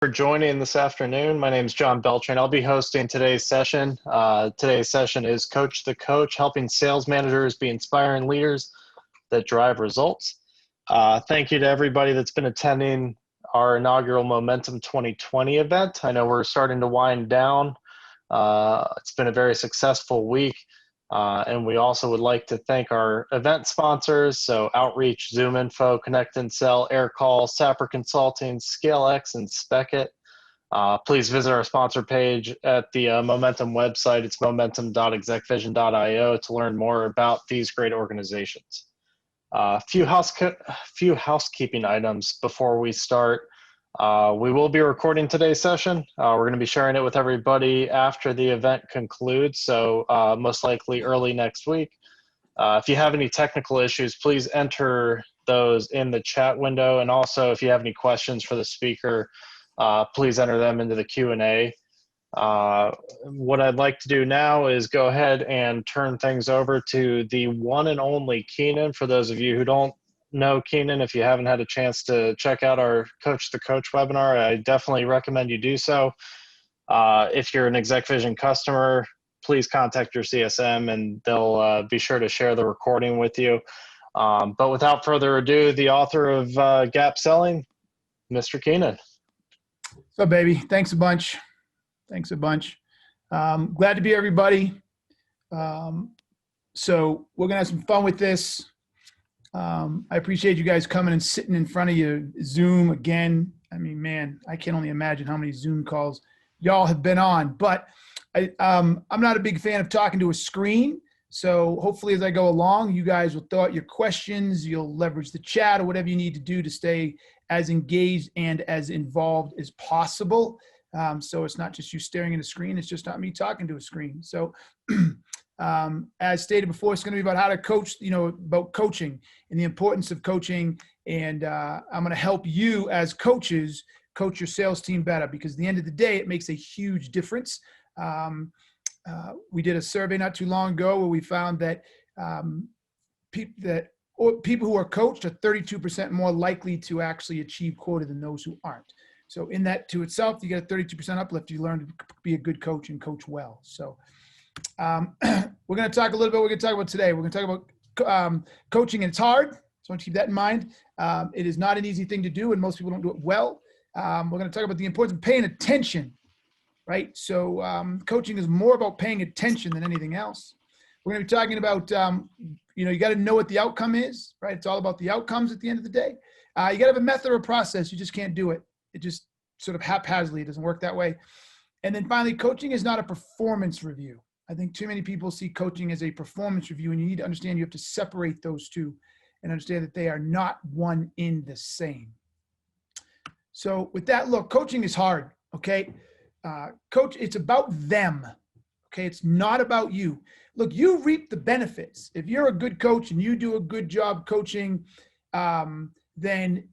For joining this afternoon. My name is John Beltran. I'll be hosting today's session. Today's session is Coach the Coach, helping sales managers be inspiring leaders that drive results. Thank you to everybody that's been attending our inaugural Momentum 2020 event. I know we're starting to wind down. It's been a very successful week. And we also would like to thank our event sponsors, so Outreach, Zoom Info, Connect and Sell, AirCall, Sapper Consulting, ScaleX, and Speckit. Please visit our sponsor page at the Momentum website. It's momentum.execvision.io to learn more about these great organizations. A few housekeeping items before we start. We will be recording today's session. We're going to be sharing it with everybody after the event concludes, so most likely early next week. If you have any technical issues, please enter those in the chat window, and also if you have any questions for the speaker, please enter them into the Q&A. What I'd like to do now is go ahead and turn things over to the one and only Keenan. For those of you who don't know Keenan, if you haven't had a chance to check out our Coach the Coach webinar, I definitely recommend you do so. If you're an ExecVision customer, please contact your CSM and they'll be sure to share the recording with you. But without further ado, the author of Gap Selling, Mr. Keenan. So, baby, thanks a bunch. Thanks a bunch. Glad to be here, everybody. So we're going to have some fun with this. I appreciate you guys coming and sitting in front of your Zoom again. I mean, man, I can only imagine how many Zoom calls y'all have been on. But I'm not a big fan of talking to a screen. So hopefully as I go along, you guys will throw out your questions. You'll leverage the chat or whatever you need to do to stay as engaged and as involved as possible. So it's not just you staring at a screen. It's just not me talking to a screen. So as stated before, it's going to be about how to coach, about coaching and the importance of coaching. And I'm going to help you as coaches coach your sales team better, because at the end of the day, it makes a huge difference. We did a survey not too long ago where we found that people who are coached are 32% more likely to actually achieve quota than those who aren't. So in that to itself, you get a 32% uplift. You learn to be a good coach and coach well. So we're going to talk a little bit. We're going to talk about today. We're going to talk about coaching, and it's hard. So I want to keep that in mind. It is not an easy thing to do, and most people don't do it well. We're going to talk about the importance of paying attention, right? So coaching is more about paying attention than anything else. We're going to be talking about, you got to know what the outcome is, right? It's all about the outcomes at the end of the day. You got to have a method or a process. You just can't do it. It just sort of haphazardly. It doesn't work that way. And then finally, coaching is not a performance review. I think too many people see coaching as a performance review, and you need to understand you have to separate those two and understand that they are not one in the same. So with that, look, coaching is hard, okay? Coach, it's about them, okay? It's not about you. Look, you reap the benefits. If you're a good coach and you do a good job coaching, then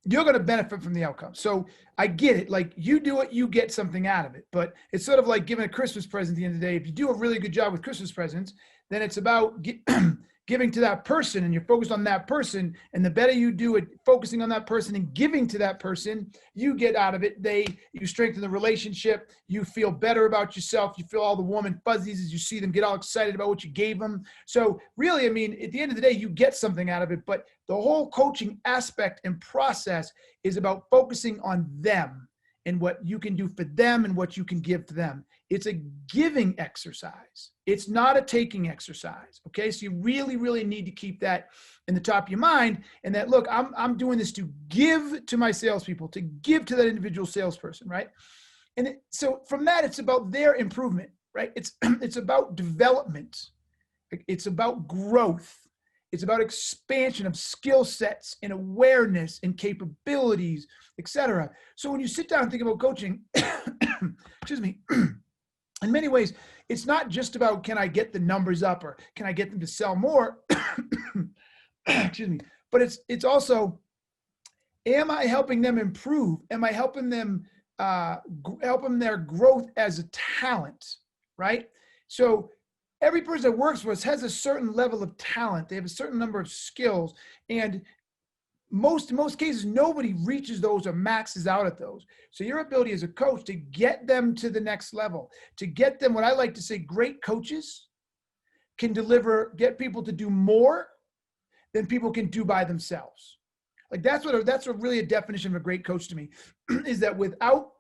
you're going to benefit from the outcome. So I get it. Like, you do it, you get something out of it. But it's sort of like giving a Christmas present at the end of the day. If you do a really good job with Christmas presents, then it's about giving to that person, and you're focused on that person. And the better you do it, focusing on that person and giving to that person, you get out of it. You strengthen the relationship. You feel better about yourself. You feel all the warm and fuzzies as you see them get all excited about what you gave them. So really, I mean, at the end of the day, you get something out of it. But the whole coaching aspect and process is about focusing on them and what you can do for them and what you can give to them. It's a giving exercise. It's not a taking exercise, okay? So you really, really need to keep that in the top of your mind, and that, look, I'm doing this to give to my salespeople, to give to that individual salesperson, right? And so from that, it's about their improvement, right? It's about development. It's about growth. It's about expansion of skill sets and awareness and capabilities, etc. So when you sit down and think about coaching, excuse me, in many ways, it's not just about, can I get the numbers up or can I get them to sell more? Excuse me. But it's also, am I helping them improve? Am I helping them helping their growth as a talent, right? So every person that works for us has a certain level of talent. They have a certain number of skills. And in most cases, nobody reaches those or maxes out at those. So your ability as a coach to get them to the next level, to get them, what I like to say, great coaches can get people to do more than people can do by themselves. Like that's really a definition of a great coach to me, is that without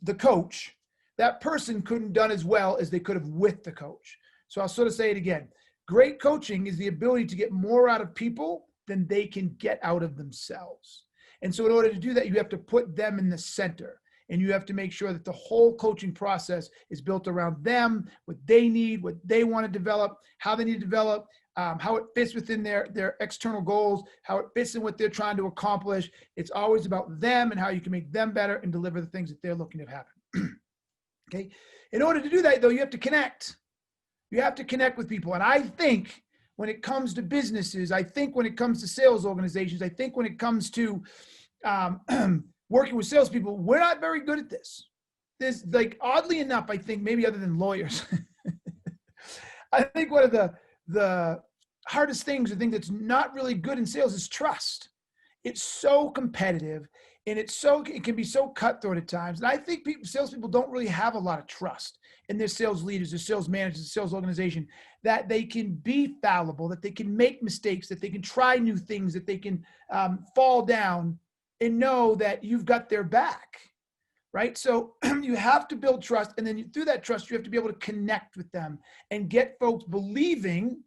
the coach, that person couldn't have done as well as they could have with the coach. So I'll sort of say it again. Great coaching is the ability to get more out of people than they can get out of themselves. And so in order to do that, you have to put them in the center. And you have to make sure that the whole coaching process is built around them, what they need, what they want to develop, how they need to develop, how it fits within their external goals, how it fits in what they're trying to accomplish. It's always about them and how you can make them better and deliver the things that they're looking to happen. Okay. In order to do that, though, you have to connect. You have to connect with people. And I think when it comes to businesses, I think when it comes to sales organizations, I think when it comes to working with salespeople, we're not very good at this. There's, like, oddly enough, I think maybe other than lawyers, I think one of the hardest things, the thing that's not really good in sales is trust. It's so competitive and it can be so cutthroat at times. And I think salespeople don't really have a lot of trust in their sales leaders, their sales managers, the sales organization, that they can be fallible, that they can make mistakes, that they can try new things, that they can fall down and know that you've got their back, right? So you have to build trust. And then through that trust, you have to be able to connect with them and get folks believing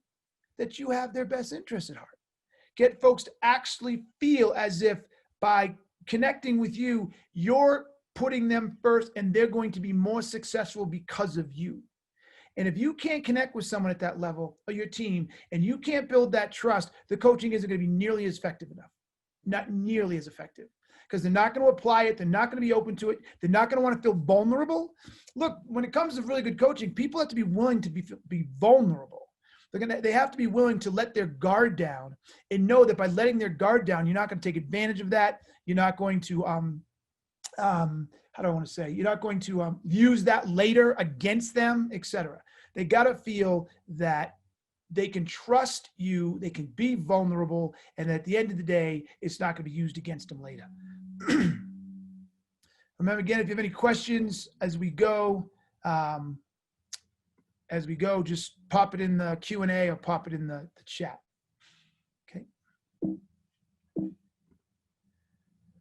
that you have their best interests at heart. Get folks to actually feel as if by connecting with you, you're putting them first and they're going to be more successful because of you. And if you can't connect with someone at that level or your team, and you can't build that trust, the coaching isn't going to be nearly as effective enough. Not nearly as effective, because they're not going to apply it. They're not going to be open to it. They're not going to want to feel vulnerable. Look, when it comes to really good coaching, people have to be willing to be vulnerable. They have to be willing to let their guard down and know that by letting their guard down, you're not going to take advantage of that. You're not going to, how do I want to say? You're not going to use that later against them, etc. They got to feel that they can trust you, they can be vulnerable, and at the end of the day, it's not going to be used against them later. Remember, again, if you have any questions as we go, just pop it in the Q&A or pop it in the chat. Okay.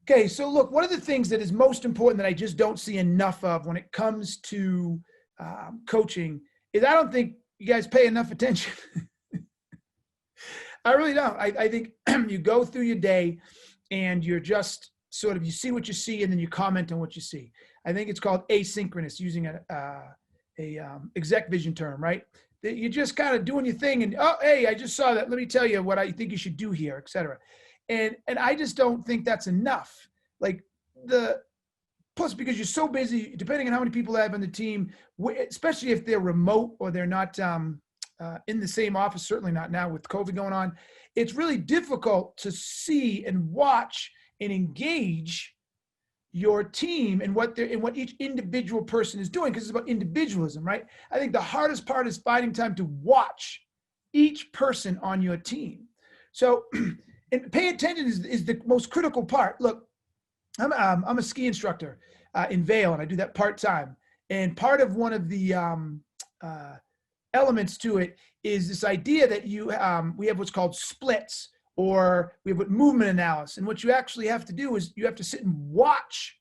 Okay, so look, one of the things that is most important that I just don't see enough of when it comes to coaching is I don't think you guys pay enough attention. I really don't. I think you go through your day and you're just sort of, you see what you see and then you comment on what you see. I think it's called asynchronous, using a exec vision term, right? That you're just kind of doing your thing and, oh, hey, I just saw that. Let me tell you what I think you should do here, et cetera. And I just don't think that's enough. Like plus, because you're so busy, depending on how many people I have on the team, especially if they're remote or they're not in the same office, certainly not now with COVID going on, it's really difficult to see and watch and engage your team and what each individual person is doing, because it's about individualism, right? I think the hardest part is finding time to watch each person on your team. So, and pay attention is the most critical part. Look, I'm a ski instructor in Vail, and I do that part-time. And part of one of the elements to it is this idea that we have what's called splits, or we have what movement analysis. And what you actually have to do is you have to sit and watch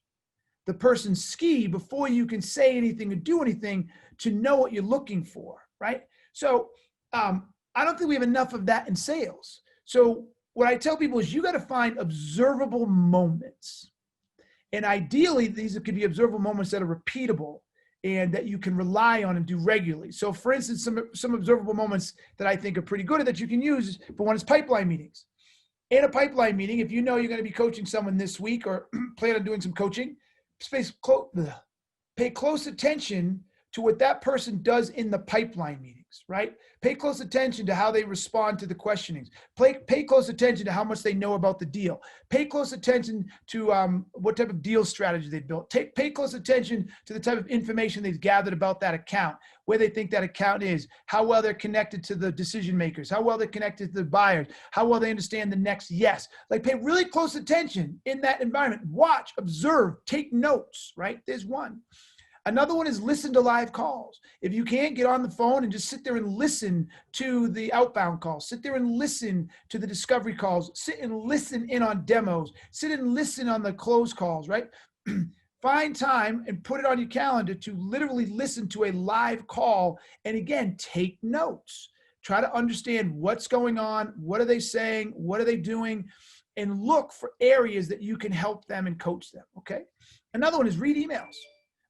the person ski before you can say anything or do anything to know what you're looking for, right? So I don't think we have enough of that in sales. So what I tell people is you got to find observable moments. And ideally, these could be observable moments that are repeatable and that you can rely on and do regularly. So for instance, some observable moments that I think are pretty good that you can use, for one is pipeline meetings. In a pipeline meeting, if you know you're going to be coaching someone this week or plan on doing some coaching, pay close attention to what that person does in the pipeline meetings, right? Pay close attention to how they respond to the questionings. Pay close attention to how much they know about the deal. Pay close attention to what type of deal strategy they built. Pay close attention to the type of information they've gathered about that account, where they think that account is, how well they're connected to the decision makers, how well they're connected to the buyers, how well they understand the next yes. Like, pay really close attention in that environment. Watch, observe, take notes, right? There's one. Another one is listen to live calls. If you can't get on the phone and just sit there and listen to the outbound calls, sit there and listen to the discovery calls, sit and listen in on demos, sit and listen on the close calls, right? Find time and put it on your calendar to literally listen to a live call. And again, take notes. Try to understand what's going on. What are they saying? What are they doing? And look for areas that you can help them and coach them, okay? Another one is read emails.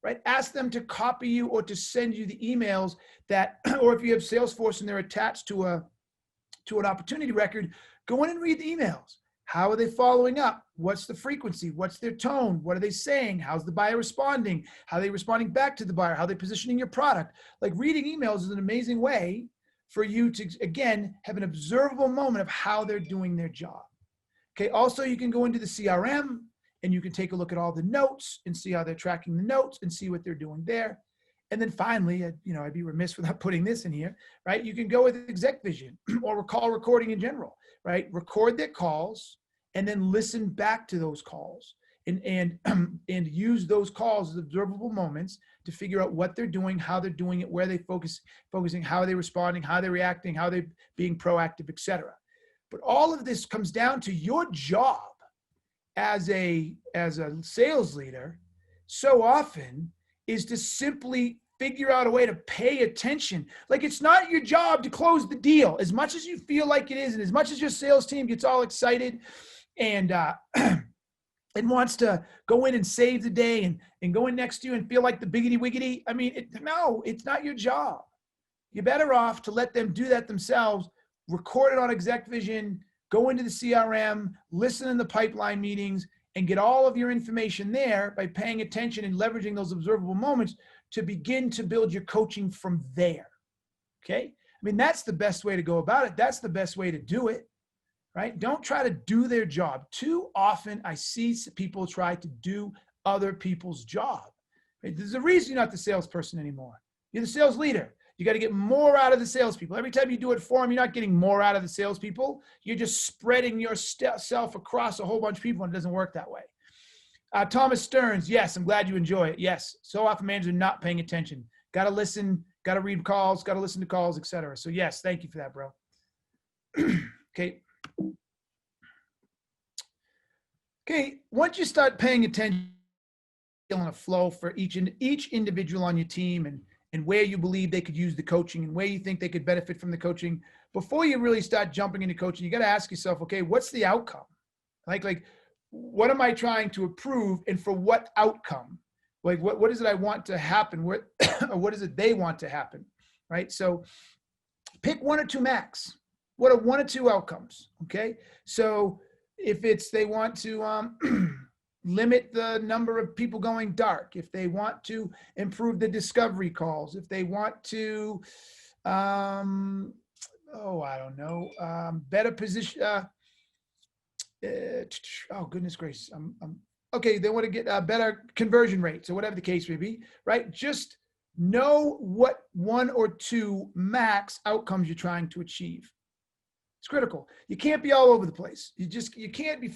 Right? Ask them to copy you or to send you the emails that, or if you have Salesforce and they're attached to an opportunity record, go in and read the emails. How are they following up? What's the frequency? What's their tone? What are they saying? How's the buyer responding? How are they responding back to the buyer? How are they positioning your product? Like, reading emails is an amazing way for you to, again, have an observable moment of how they're doing their job. Okay. Also, you can go into the CRM and you can take a look at all the notes and see how they're tracking the notes and see what they're doing there. And then finally, I'd be remiss without putting this in here, right? You can go with exec vision or call recording in general, right? Record their calls and then listen back to those calls and use those calls as observable moments to figure out what they're doing, how they're doing it, where they focusing, how are they responding, how they're reacting, how they're being proactive, etc. But all of this comes down to your job as a sales leader so often is to simply figure out a way to pay attention. Like, it's not your job to close the deal as much as you feel like it is, and as much as your sales team gets all excited and and wants to go in and save the day and go in next to you and feel like the biggity wiggity. I mean, no, it's not your job. You're better off to let them do that themselves, record it on exec vision, go into the CRM, listen in the pipeline meetings, and get all of your information there by paying attention and leveraging those observable moments to begin to build your coaching from there, okay? I mean, that's the best way to go about it. That's the best way to do it, right? Don't try to do their job. Too often I see people try to do other people's job. Right? There's a reason you're not the salesperson anymore. You're the sales leader. You got to get more out of the salespeople. Every time you do it for them, you're not getting more out of the salespeople. You're just spreading yourself across a whole bunch of people, and it doesn't work that way. Thomas Stearns, yes, I'm glad you enjoy it. Yes, so often managers are not paying attention. Got to listen, got to read calls, got to listen to calls, etc. So yes, thank you for that, bro. Okay. Okay, once you start paying attention on a flow for each individual on your team and where you believe they could use the coaching and where you think they could benefit from the coaching, before you really start jumping into coaching, you got to ask yourself, okay, what's the outcome? Like what am I trying to improve and for what outcome? Like what is it I want to happen? Or what is it they want to happen, right? So pick one or two max. What are one or two outcomes, okay? So if it's they want to limit the number of people going dark, if they want to improve the discovery calls, if they want to, I don't know, better position, oh, goodness gracious. Okay, they want to get better conversion rates or whatever the case may be, right? Just know what one or two max outcomes you're trying to achieve. It's critical. You can't be all over the place. You can't be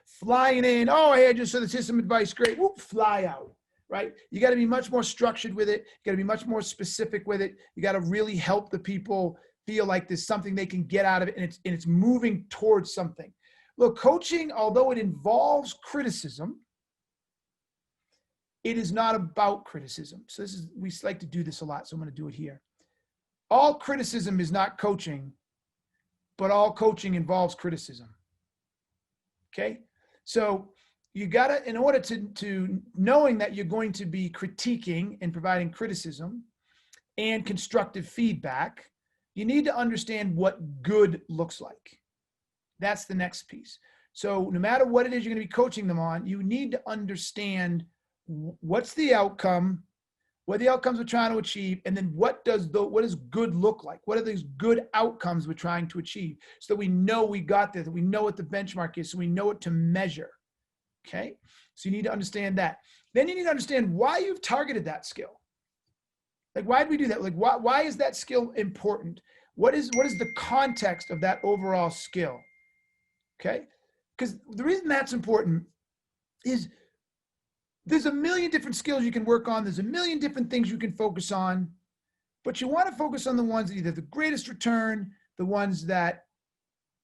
flying in. Oh, hey, I just saw the system advice. Great. Whoop, fly out, right? You got to be much more structured with it. You got to be much more specific with it. You got to really help the people feel like there's something they can get out of it, and it's moving towards something. Look, coaching, although it involves criticism, it is not about criticism. So we like to do this a lot, so I'm going to do it here. All criticism is not coaching, but all coaching involves criticism. Okay? So you got to, in order to knowing that you're going to be critiquing and providing criticism and constructive feedback, you need to understand what good looks like. That's the next piece. So no matter what it is you're going to be coaching them on, you need to understand what's the outcome, what are the outcomes we're trying to achieve, and then what does good look like? What are these good outcomes we're trying to achieve, so that we know we got there, that we know what the benchmark is, so we know what to measure. Okay, so you need to understand that. Then you need to understand why you've targeted that skill. Like, why did we do that? Like, why is that skill important? What is the context of that overall skill? Okay, because the reason that's important is there's a million different skills you can work on. There's a million different things you can focus on, but you want to focus on the ones that either the greatest return, the ones that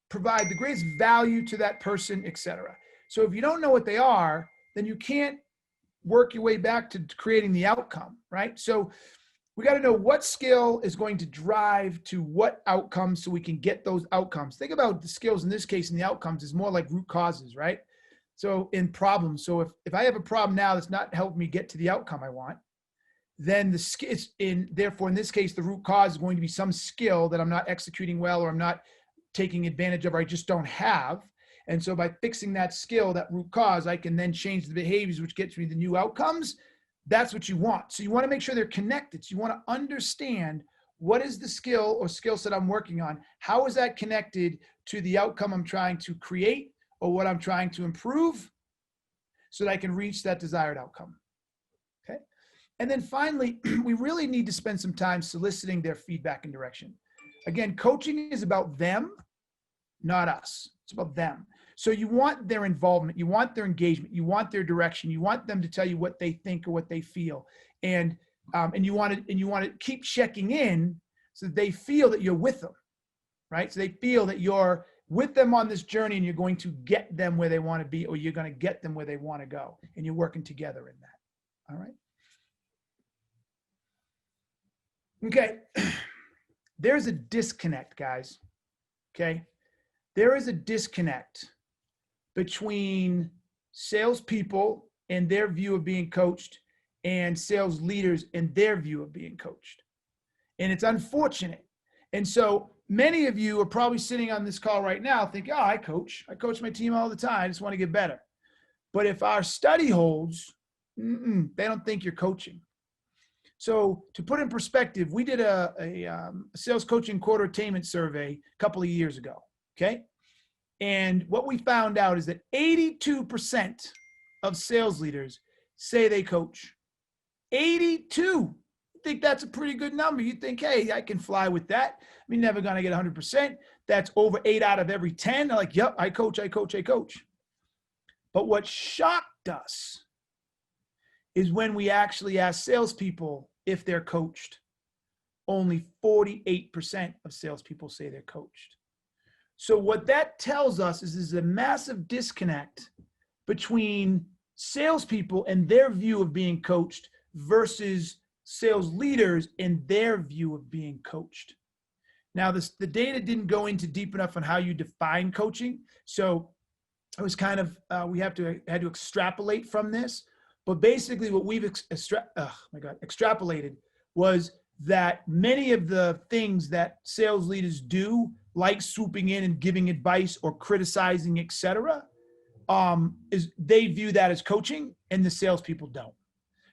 provide the greatest value to that person, etc. So if you don't know what they are, then you can't work your way back to creating the outcome, right? So we got to know what skill is going to drive to what outcomes so we can get those outcomes. Think about the skills in this case and the outcomes is more like root causes, right? So in problems, so if I have a problem now that's not helping me get to the outcome I want, then therefore in this case, the root cause is going to be some skill that I'm not executing well, or I'm not taking advantage of, or I just don't have. And so by fixing that skill, that root cause, I can then change the behaviors, which gets me the new outcomes. That's what you want. So you want to make sure they're connected. So you want to understand, what is the skill or skill set I'm working on? How is that connected to the outcome I'm trying to create, or what I'm trying to improve, so that I can reach that desired outcome? Okay. And then finally, we really need to spend some time soliciting their feedback and direction. Again, coaching is about them, not us. It's about them. So you want their involvement, you want their engagement, you want their direction, you want them to tell you what they think or what they feel, and you want to keep checking in so that they feel that you're with them, right? So they feel that you're with them on this journey, and you're going to get them where they want to be, or you're going to get them where they want to go, and you're working together in that. All right. Okay. There's a disconnect, guys. Okay. There is a disconnect between salespeople and their view of being coached, and sales leaders and their view of being coached. And it's unfortunate. And so many of you are probably sitting on this call right now thinking, oh, I coach my team all the time. I just want to get better. But if our study holds, they don't think you're coaching. So to put in perspective, we did a sales coaching quarter attainment survey a couple of years ago. Okay. And what we found out is that 82% of sales leaders say they coach. 82. I think that's a pretty good number. You think, hey, I can fly with that. I'm never going to get 100%. That's over 8 out of every 10. They're like, yep, I coach. But what shocked us is when we actually asked salespeople if they're coached. Only 48% of salespeople say they're coached. So what that tells us is there's a massive disconnect between salespeople and their view of being coached versus sales leaders and their view of being coached. Now, the data didn't go into deep enough on how you define coaching. So it was kind of, we had to extrapolate from this. But basically what we've extrapolated was that many of the things that sales leaders do, like swooping in and giving advice or criticizing, et cetera, is they view that as coaching, and the salespeople don't.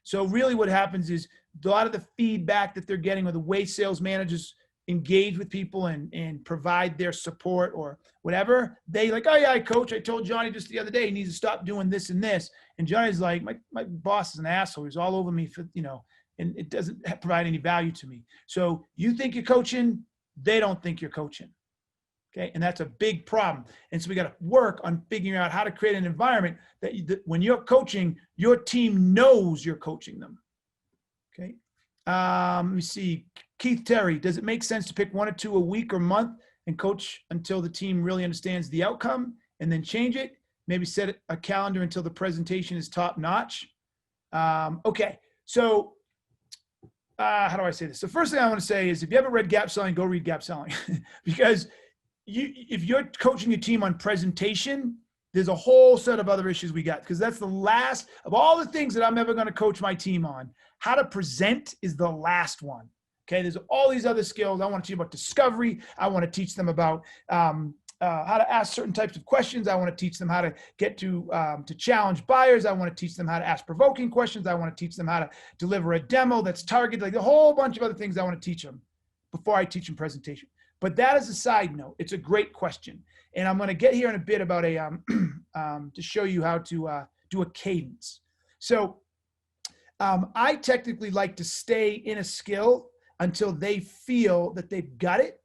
So really what happens is a lot of the feedback that they're getting, or the way sales managers engage with people and provide their support or whatever, they like, oh yeah, coach, I told Johnny just the other day he needs to stop doing this and this. And Johnny's like, my boss is an asshole. He's all over me for, and it doesn't provide any value to me. So you think you're coaching, they don't think you're coaching. Okay. And that's a big problem. And so we got to work on figuring out how to create an environment that when you're coaching, your team knows you're coaching them. Okay. Let me see. Keith Terry, does it make sense to pick 1 or 2 a week or month and coach until the team really understands the outcome and then change it? Maybe set a calendar until the presentation is top notch. Okay. So how do I say this? The first thing I want to say is if you haven't read Gap Selling, go read Gap Selling because if you're coaching your team on presentation, there's a whole set of other issues we got, because that's the last of all the things that I'm ever going to coach my team on. How to present is the last one. Okay. There's all these other skills. I want to teach them about discovery. I want to teach them about how to ask certain types of questions. I want to teach them how to get to challenge buyers. I want to teach them how to ask provoking questions. I want to teach them how to deliver a demo that's targeted, like a whole bunch of other things I want to teach them before I teach them presentation. But that is a side note. It's a great question. And I'm going to get here in a bit about to show you how to do a cadence. So I technically like to stay in a skill until they feel that they've got it,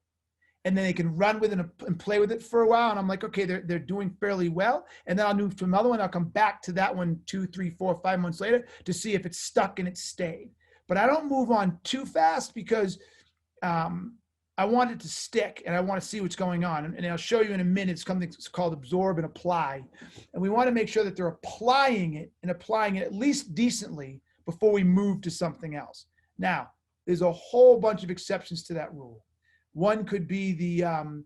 and then they can run with it and play with it for a while. And I'm like, okay, they're doing fairly well. And then I'll move to another one. I'll come back to that one 2, 3, 4, 5 months later to see if it's stuck and it's stayed. But I don't move on too fast because I want it to stick and I want to see what's going on. And I'll show you in a minute something that's called absorb and apply. And we want to make sure that they're applying it at least decently before we move to something else. Now, there's a whole bunch of exceptions to that rule. One could be the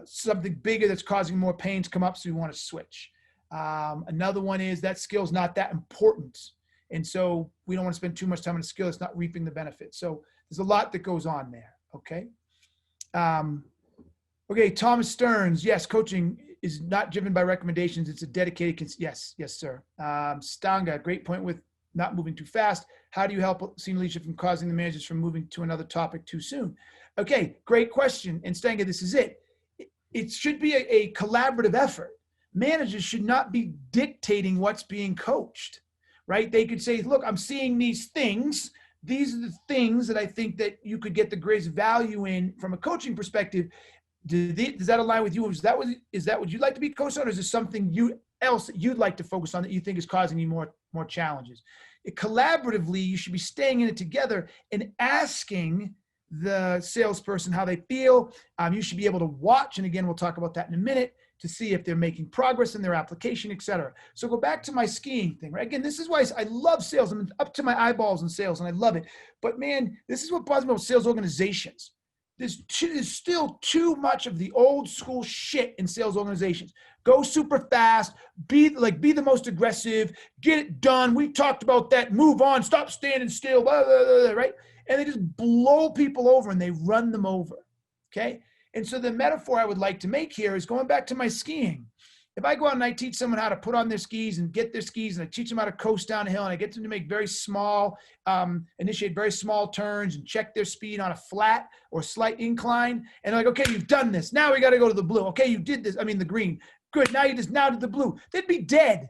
something bigger that's causing more pain to come up, so we want to switch. Another one is that skill's not that important. And so we don't want to spend too much time on a skill that's not reaping the benefits. So there's a lot that goes on there, okay? Okay, Thomas Stearns, yes, coaching is not driven by recommendations. It's a dedicated, yes, sir. Stanga, great point with not moving too fast. How do you help senior leadership from causing the managers from moving to another topic too soon? Okay, great question. And Stanga, this is it. It should be a collaborative effort. Managers should not be dictating what's being coached, right? They could say, look, I'm seeing these things. These are the things that I think that you could get the greatest value in from a coaching perspective. Does that align with you? Is that what you'd like to be coached on, or is there something else that you'd like to focus on that you think is causing you more challenges? Collaboratively, you should be staying in it together and asking the salesperson how they feel. You should be able to watch, and again, we'll talk about that in a minute, to see if they're making progress in their application, et cetera. So go back to my skiing thing, right? Again, this is why I love sales. I'm up to my eyeballs in sales, and I love it. But man, this is what bothers me about sales organizations. There's still too much of the old school shit in sales organizations. Go super fast, be the most aggressive, get it done. We talked about that, move on, stop standing still, blah, blah, blah, blah, right? And they just blow people over and they run them over, okay? And so the metaphor I would like to make here is going back to my skiing. If I go out and I teach someone how to put on their skis and get their skis, and I teach them how to coast down a hill, and I get them to make very small, initiate very small turns and check their speed on a flat or slight incline, and they're like, okay, you've done this. Now we got to go to the blue. Okay, you did this. I mean, the green. Good. Now to the blue. They'd be dead.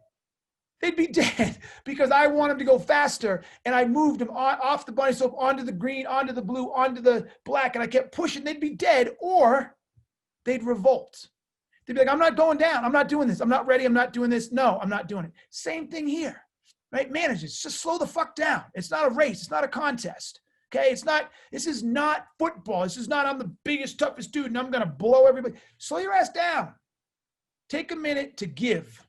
They'd be dead because I want them to go faster, and I moved them off the bunny slope onto the green, onto the blue, onto the black, and I kept pushing. They'd be dead, or they'd revolt. They'd be like, I'm not going down. I'm not doing this. I'm not ready. I'm not doing this. No, I'm not doing it. Same thing here, right? Managers, just slow the fuck down. It's not a race. It's not a contest. Okay. This is not football. This is not, I'm the biggest, toughest dude and I'm going to blow everybody. Slow your ass down. Take a minute to give.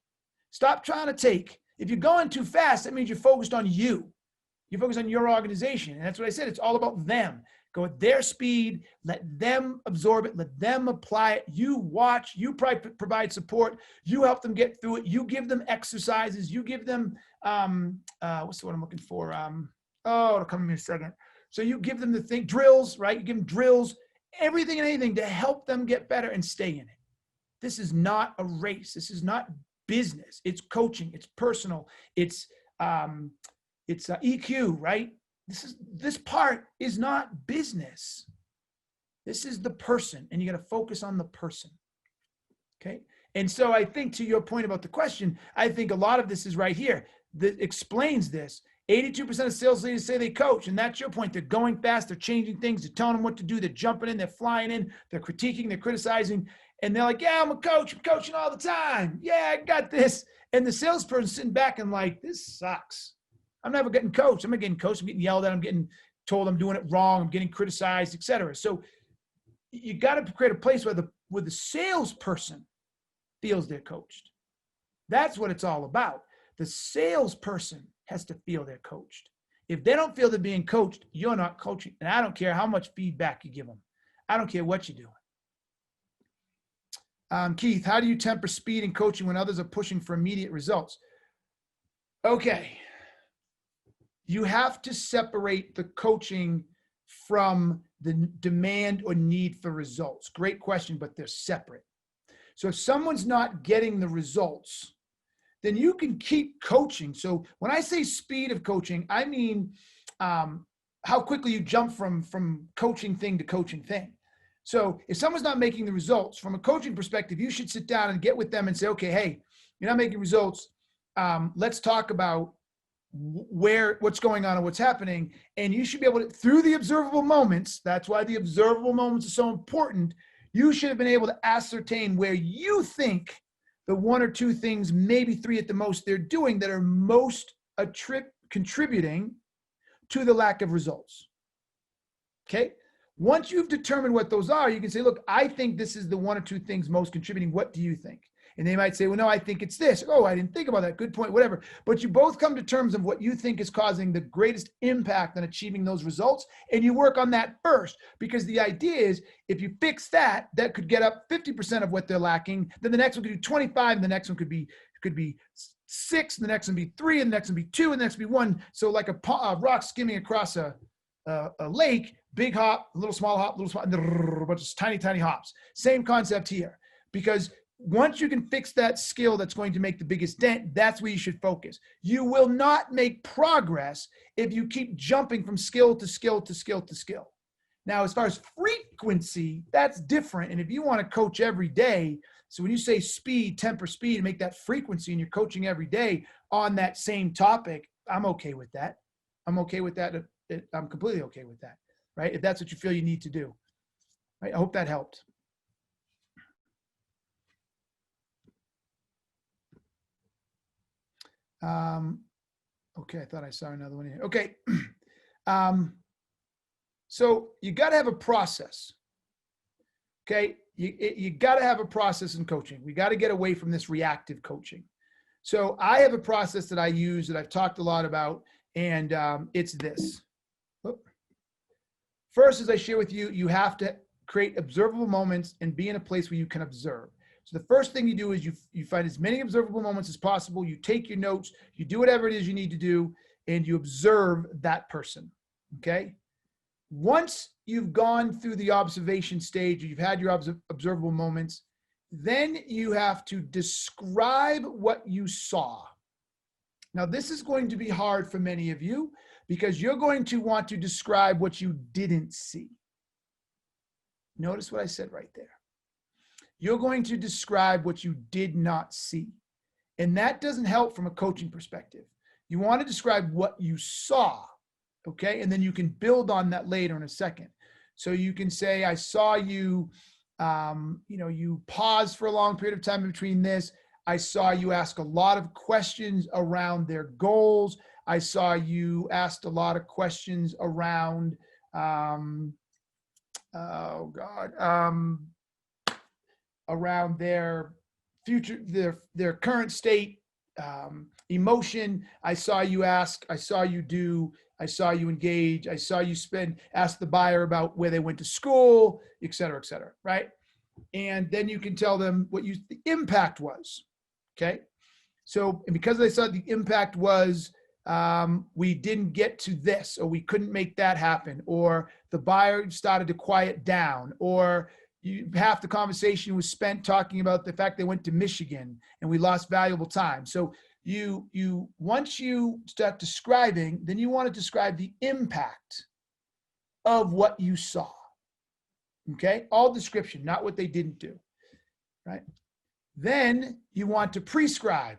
Stop trying to take. If you're going too fast, that means you're focused on you. You're focused on your organization. And that's what I said. It's all about them. Go at their speed, let them absorb it, let them apply it. You watch, you provide support, you help them get through it, you give them exercises, you give them, what's the word I'm looking for? It'll come to me in a second. So you give them the drills, right? You give them drills, everything and anything to help them get better and stay in it. This is not a race. This is not business. It's coaching. It's personal. It's EQ, right? This part is not business. This is the person, and you got to focus on the person. Okay. And so I think, to your point about the question, I think a lot of this is right here that explains this. 82% of sales leaders say they coach, and that's your point. They're going fast. They're changing things. They're telling them what to do. They're jumping in. They're flying in. They're critiquing. They're criticizing. And they're like, yeah, I'm a coach. I'm coaching all the time. Yeah, I got this. And the salesperson sitting back and like, this sucks. I'm never getting coached. I'm not getting coached. I'm getting yelled at. I'm getting told I'm doing it wrong. I'm getting criticized, et cetera. So you got to create a place where the salesperson feels they're coached. That's what it's all about. The salesperson has to feel they're coached. If they don't feel they're being coached, you're not coaching. And I don't care how much feedback you give them. I don't care what you're doing. Keith, how do you temper speed in coaching when others are pushing for immediate results? Okay. You have to separate the coaching from the demand or need for results. Great question, but they're separate. So if someone's not getting the results, then you can keep coaching. So when I say speed of coaching, I mean how quickly you jump from coaching thing to coaching thing. So if someone's not making the results from a coaching perspective, you should sit down and get with them and say, okay, hey, you're not making results. Let's talk about what's going on and what's happening. And you should be able to, through the observable moments, that's why the observable moments are so important. You should have been able to ascertain where you think the one or two things, maybe three at the most, they're doing that are most contributing to the lack of results. Okay. Once you've determined what those are, you can say, look, I think this is the one or two things most contributing. What do you think? And they might say, well, no, I think it's this. Oh, I didn't think about that. Good point, whatever. But you both come to terms of what you think is causing the greatest impact on achieving those results. And you work on that first, because the idea is if you fix that, that could get up 50% of what they're lacking. Then the next one could do 25, and the next one could be 6, and the next one be 3, and the next one be 2, and the next one be 1. So like a rock skimming across a lake, big hop, little small, a bunch of tiny, tiny hops. Same concept here, because once you can fix that skill that's going to make the biggest dent, that's where you should focus. You will not make progress if you keep jumping from skill to skill to skill to skill. Now, as far as frequency, that's different. And if you want to coach every day, so when you say speed, temper speed, and make that frequency, and you're coaching every day on that same topic, I'm okay with that. I'm okay with that. I'm completely okay with that, right? If that's what you feel you need to do. Right? I hope that helped. Okay, I thought I saw another one here. Okay. So you got to have a process. Okay. You got to have a process in coaching. We got to get away from this reactive coaching. So I have a process that I use that I've talked a lot about, and it's this. First, as I share with you, you have to create observable moments and be in a place where you can observe. So the first thing you do is you find as many observable moments as possible. You take your notes, you do whatever it is you need to do, and you observe that person, okay? Once you've gone through the observation stage, you've had your observable moments, then you have to describe what you saw. Now, this is going to be hard for many of you because you're going to want to describe what you didn't see. Notice what I said right there. You're going to describe what you did not see. And that doesn't help from a coaching perspective. You want to describe what you saw, okay? And then you can build on that later in a second. So you can say, I saw you, you pause for a long period of time between this. I saw you ask a lot of questions around their goals. I saw you asked a lot of questions around, around their future, their current state, emotion. I saw you ask, I saw you do, I saw you engage, I saw you ask the buyer about where they went to school, et cetera, right? And then you can tell them what the impact was, okay? So, and because I saw the impact was, we didn't get to this, or we couldn't make that happen, or the buyer started to quiet down, or half the conversation was spent talking about the fact they went to Michigan and we lost valuable time. So once you start describing, then you want to describe the impact of what you saw. Okay. All description, not what they didn't do. Right. Then you want to prescribe.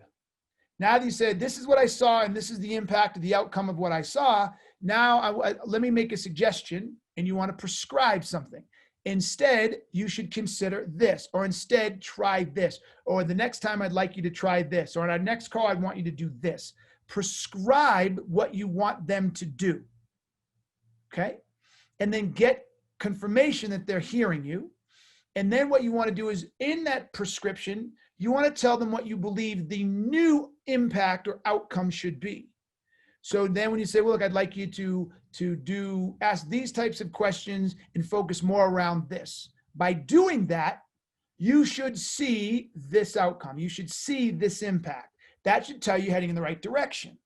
Now that you said, this is what I saw and this is the impact of the outcome of what I saw. Now let me make a suggestion, and you want to prescribe something. Instead, you should consider this, or instead try this, or the next time I'd like you to try this, or on our next call, I want you to do this. Prescribe what you want them to do, okay? And then get confirmation that they're hearing you. And then what you want to do is, in that prescription, you want to tell them what you believe the new impact or outcome should be. So then when you say, well, look, I'd like you to ask these types of questions and focus more around this. By doing that, you should see this outcome. You should see this impact. That should tell you heading in the right direction.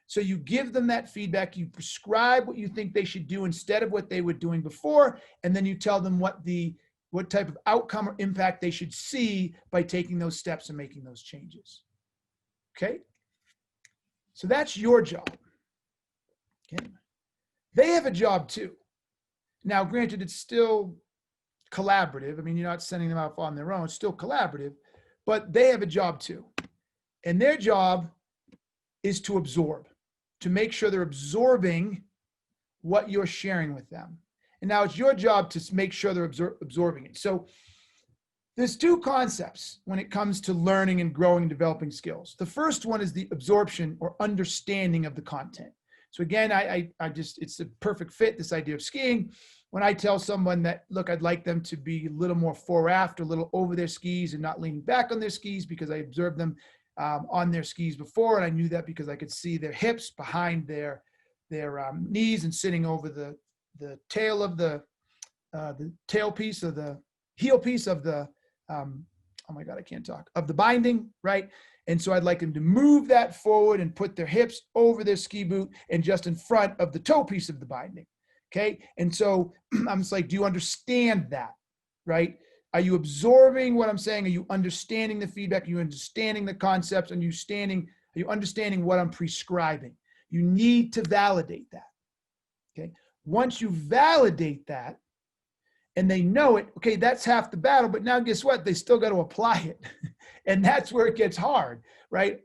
So you give them that feedback, you prescribe what you think they should do instead of what they were doing before, and then you tell them what the what type of outcome or impact they should see by taking those steps and making those changes. Okay? So that's your job. Okay? They have a job too. Now, granted, it's still collaborative. I mean, you're not sending them out on their own. It's still collaborative, but they have a job too. And their job is to absorb, to make sure they're absorbing what you're sharing with them. And now it's your job to make sure they're absorbing it. So there's two concepts when it comes to learning and growing and developing skills. The first one is the absorption or understanding of the content. So again, I just, it's a perfect fit, this idea of skiing. When I tell someone that, look, I'd like them to be a little more fore aft, a little over their skis and not leaning back on their skis, because I observed them on their skis before. And I knew that because I could see their hips behind their knees and sitting over the tail of the tail piece of the heel piece of the, oh my God, I can't talk, of the binding, right? And so I'd like them to move that forward and put their hips over their ski boot and just in front of the toe piece of the binding, okay? And so I'm just like, do you understand that, right? Are you absorbing what I'm saying? Are you understanding the feedback? Are you understanding the concepts? Are you understanding what I'm prescribing? You need to validate that, okay? Once you validate that and they know it, okay, that's half the battle, but now guess what? They still got to apply it. And that's where it gets hard, right?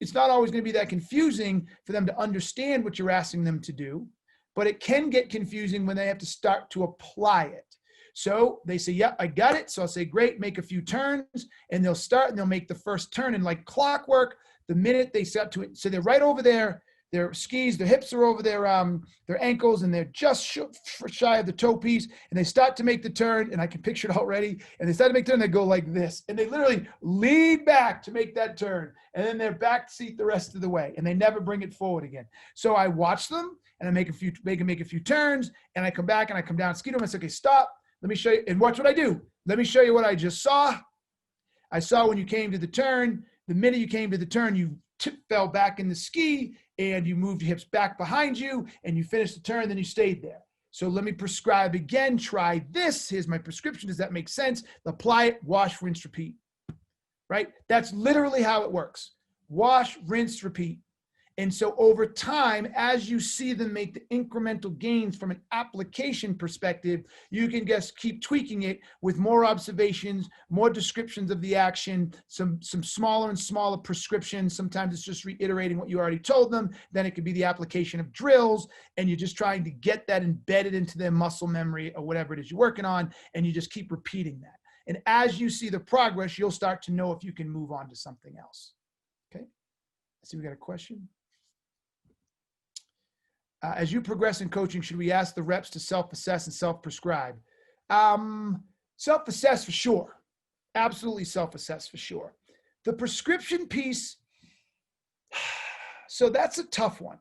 It's not always going to be that confusing for them to understand what you're asking them to do, but it can get confusing when they have to start to apply it. So they say, yeah, I got it. So I'll say, great, make a few turns, and they'll start and they'll make the first turn, and like clockwork, the minute they start to it, so they're right over there. Their skis, their hips are over their ankles, and they're just shy of the toe piece, and they start to make the turn, and I can picture it already, and they start to make the turn, they go like this, and they literally lean back to make that turn, and then they're back seat the rest of the way, and they never bring it forward again. So I watch them, and I make a few turns, and I come back, and I come down, ski to them, I say, okay, stop, let me show you, and watch what I do. Let me show you what I just saw. I saw when you came to the turn, the minute you came to the turn, you fell back in the ski, and you moved your hips back behind you, and you finished the turn, then you stayed there. So let me prescribe again, try this. Here's my prescription. Does that make sense? Apply it, wash, rinse, repeat, right? That's literally how it works. Wash, rinse, repeat. And so over time, as you see them make the incremental gains from an application perspective, you can just keep tweaking it with more observations, more descriptions of the action, some smaller and smaller prescriptions. Sometimes it's just reiterating what you already told them. Then it could be the application of drills, and you're just trying to get that embedded into their muscle memory or whatever it is you're working on, and you just keep repeating that. And as you see the progress, you'll start to know if you can move on to something else. Okay? I see we got a question. As you progress in coaching, should we ask the reps to self-assess and self-prescribe? Self-assess for sure. Absolutely self-assess for sure. The prescription piece, so that's a tough one.